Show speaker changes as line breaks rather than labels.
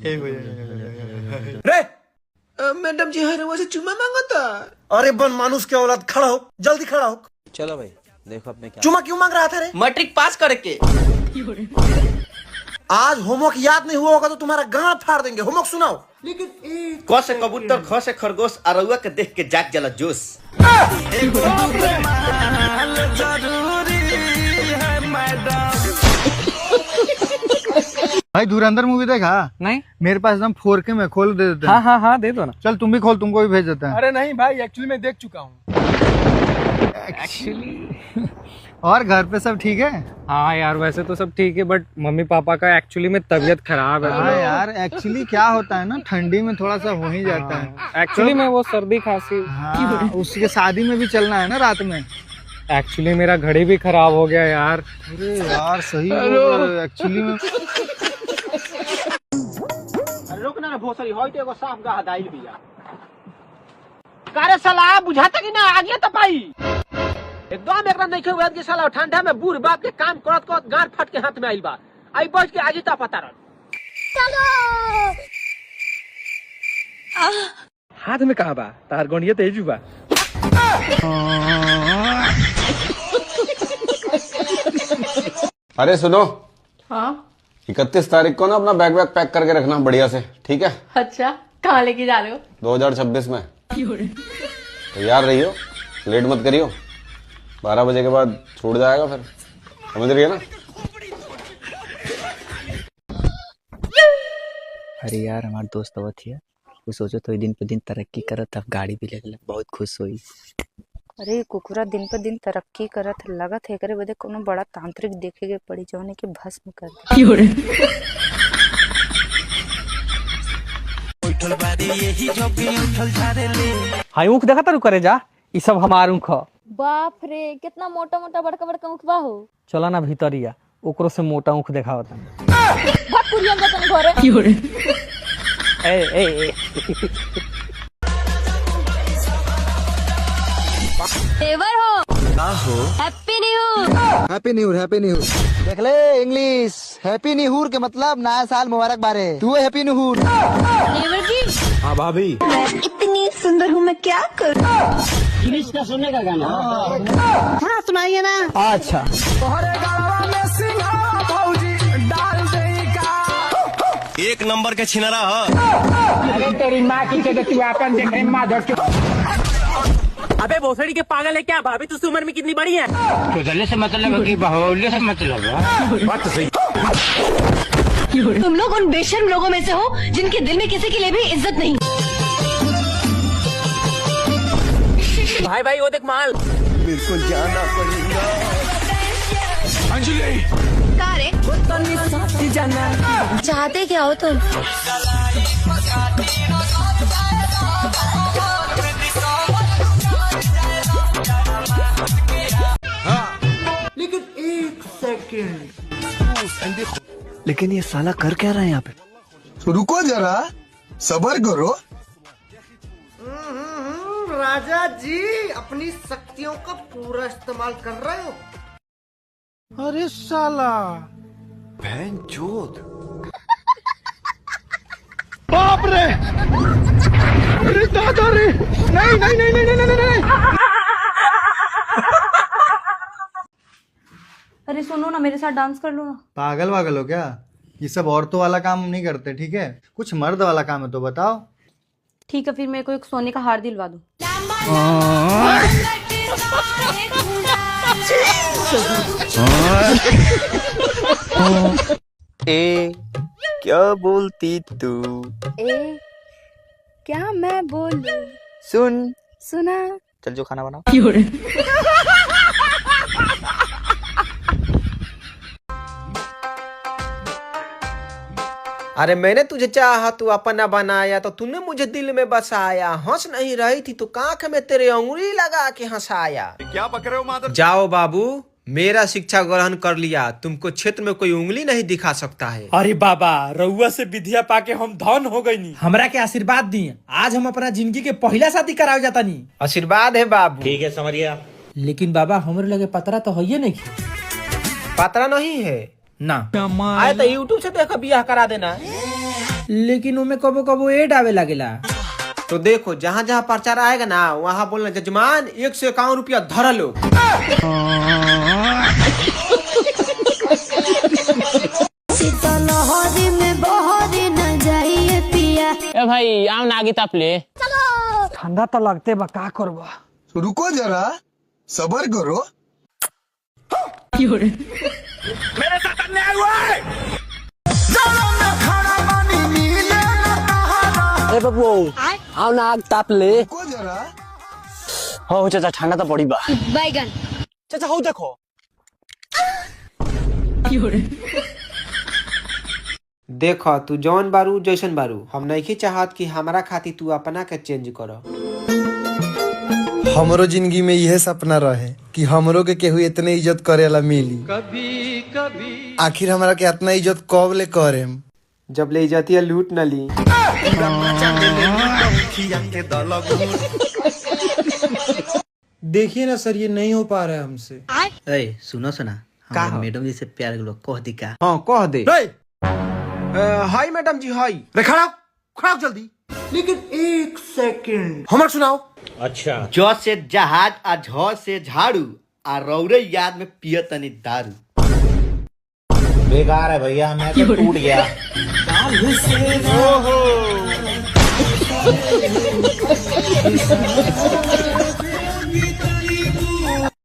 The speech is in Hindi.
रे
मैडम जी हर से चुमा मांगा था।
अरे बन मानुस के औलाद, खड़ा हो, जल्दी खड़ा हो।
चलो भाई देखो अब मैं क्या।
चुमा क्यों मांग रहा था रे?
मैट्रिक पास करके।
आज होमवर्क याद नहीं हुआ होगा तो तुम्हारा गांड फाड़ देंगे। होमवर्क सुनाओ।
क से कबूतर, ख से खरगोश, अरउआ के देख के जाग जला जोश।
भाई धुरंधर मूवी देखा?
नहीं।
मेरे पास एकदम 4K में, खोल दे देते हैं।
हाँ दे दो ना।
चल तुम भी खोल, तुमको भी भेज देते हैं।
अरे नहीं भाई, एक्चुअली मैं देख चुका हूँ।
और घर पे सब ठीक है?
हाँ यार वैसे तो सब ठीक है, बट मम्मी पापा का एक्चुअली में तबीयत खराब है।
हाँ यार, एक्चुअली क्या होता है ना, ठंडी में थोड़ा सा हो ही जाता है।
एक्चुअली में वो सर्दी खांसी।
हाँ, उसके शादी में भी चलना है ना रात में।
एक्चुअली मेरा घड़ी भी खराब हो गया यार।
अरे यार सही एक्चुअली में।
रुकना ना भोसरी, होय तो एगो साफ गाह दाइल बिया। कारे साला बुझाता कि ना आगे तपाई। एकदम एकरा नहीं के वेद के साला ठंडा में बूढ़ बाप के काम करत करत गार फट के हाथ में आइल बा। आई बच के आगे तपाता रह।
हाथ में कहाँ बा तार गोंडिया तेजू बा।
अरे सुनो,
हाँ
31 तारीख को ना अपना बैग वैग पैक करके रखना बढ़िया से, ठीक है?
अच्छा, कहाँ लेके जा रहे हो?
2026 में तैयार रहियो, लेट मत करियो। 12 बजे के बाद छूट जाएगा फिर, समझ रही है ना?
अरे यार हमारे दोस्त बहुत ही है, वो सोचो तो दिन पे दिन तरक्की करत, अब गाड़ी भी ले बहुत खुश हुई।
अरे कुकुरा दिन पर दिन तरक्की करत लगत है, करे बदे कोनो बड़ा तांत्रिक देखे के पड़ी जौने के भस्म कर दे।
हाय ऊँख देखा तारू करे जा, ई सब हमार ऊँख।
बाप रे, कितना मोटा मोटा बड़का बड़का ऊँखबा हो।
चला ना भीतरिया, ओकरो से मोटा ऊँख देखा होता।
भाग कुरियन जा तनी घरे।
ए
देवर हो। Happy new year.
Happy new year, happy new year. देख ले इंग्लिश, हैप्पी न्यू ईयर के मतलब नया साल मुबारक बारे। तू हैप्पी न्यू ईयर।
देवर जी।
हाँ भाभी।
मैं इतनी सुंदर हूँ, मैं क्या करूँ?
इंग्लिश का सुनने का गाना।
हाँ सुनाइए ना।
अच्छा
एक नंबर के छिनरा है।
अरे तेरी माँ की जगह तू अपन देख रहे माधव के।
अबे भोसड़ी के पागल है क्या? भाभी तुझसे उम्र में कितनी बड़ी है?
तो जल्दी से मतलब है कि बाहुल्य से मतलब है। बात तो सही।
तुम लोग उन बेशर्म लोगों में से हो जिनके दिल में किसी के लिए भी इज्जत नहीं।
भाई वो देख माल।
बिल्कुल जाना पड़ेगा।
रे चाहते क्या हो तुम?
लेकिन एक सेकंड,
लेकिन ये साला कर क्या रहा है यहाँ पे?
रुको जरा, सब्र करो।
राजा जी अपनी शक्तियों का पूरा इस्तेमाल कर रहे हो।
अरे साला
भैंचोद।
बाप रे, अरे दादा रे, नहीं नहीं नहीं नहीं नहीं नहीं।
अरे सुनो ना, मेरे साथ डांस कर लो ना।
पागल वागल हो क्या? ये सब औरतों वाला काम नहीं करते, ठीक है? कुछ मर्द वाला काम है तो बताओ।
ठीक है, फिर मेरे को एक सोने का हार दिलवा दो।
ए क्या बोलती तू?
ए क्या मैं बोलूं?
सुन,
सुना।
चल जो खाना बनाओ।
अरे मैंने तुझे चाहा, तू अपना बनाया, तो तूने मुझे दिल में बसाया। हंस नहीं रही थी तो कांख में तेरे उंगली लगा के हंसाया।
क्या पक रहे हो माधव?
जाओ बाबू, मेरा शिक्षा ग्रहण कर लिया, तुमको क्षेत्र में कोई उंगली नहीं दिखा सकता है।
अरे बाबा, रउआ से विद्या पाके हम धन हो गई नी। हमरा के आशीर्वाद दिए, आज हम अपना जिंदगी के पहला शादी करावे जाता नी।
आशीर्वाद है बाबू।
ठीक है समझ गया।
लेकिन बाबा हमरे लगे पतरा तो है नहीं।
पतरा नहीं है
ना।
आए तो यूट्यूब से देखो, बियाह करा देना।
लेकिन उमे कबो कबो एड आवे लागेला।
तो देखो जहाँ जहाँ प्रचार आएगा ना वहाँ बोलना जजमान 151 रुपया धरा लो।
ए भाई आम ना आगे ताप ले।
ठंडा तो लगते बा, का करबा।
रुको जरा, सबर करो।
ए बाबू आम ना आग ताप ले।
रुको जरा।
हो चाचा ठंडा तो पड़ी बा।
बैगन
चाचा हो देखो।
देखो तू जौन बारू जैसन बारू, हम नहीं चाहत कि हमारा खातिर तू अपना के चेंज करो।
हमरो जिंदगी में यह सपना रहे कि हमरो के केहू इतने इज्जत करेला मिली। आखिर हमरा के इतना इज्जत कब ले करेम
जब ले जाती है लूट न ली।
देखिए ना सर, ये नहीं हो पा रहा है हमसे।
ए सुनो सुना, हमारे मैडम जी से प्यार के लोग कह दी का।
हाँ कह दे। हाय मैडम जी हाय।
रे खड़ा खड़ा जल्दी। लेकिन 1 सेकंड हमर सुनाओ।
ज से जहाज आ झ से झाड़ू आ रौरे याद में पिय तनी दारू।
बेकार है भैया, मैं तो टूट गया।
ओहो